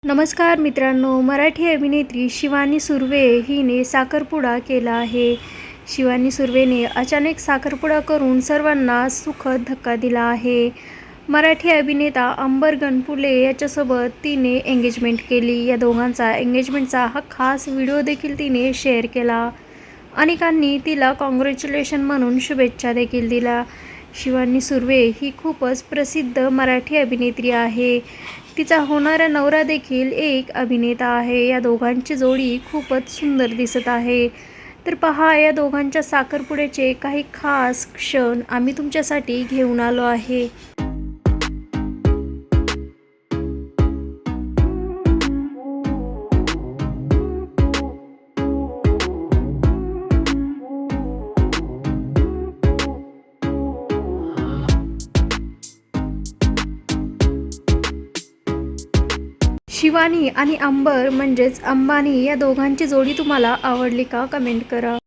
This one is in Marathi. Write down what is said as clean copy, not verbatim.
नमस्कार मित्रांनो, मराठी अभिनेत्री शिवानी सुर्वे हिने साखरपुडा केला आहे. शिवानी सुर्वेने अचानक साखरपुडा करून सर्वांना सुखद धक्का दिला आहे. मराठी अभिनेता अंबर गणपुले याच्यासोबत तिने एंगेजमेंट केली. या दोघांचा एंगेजमेंटचा हा खास व्हिडिओ देखील तिने शेअर केला. अनेकांनी तिला कॉंग्रॅच्युलेशन म्हणून शुभेच्छा देखील दिल्या. शिवानी सुर्वे ही खूपच प्रसिद्ध मराठी अभिनेत्री आहे. तिचा होणारा नवरा देखील एक अभिनेता आहे. या दोघांची जोडी खूपच सुंदर दिसत आहे. तर पहा, या दोघांच्या साखरपुड्याचे काही खास क्षण आम्ही तुमच्यासाठी घेऊन आलो आहे. शिवानी आणि अंबर म्हणजेच अंबानी या दोघांची जोडी तुम्हाला आवडली का? कमेंट करा.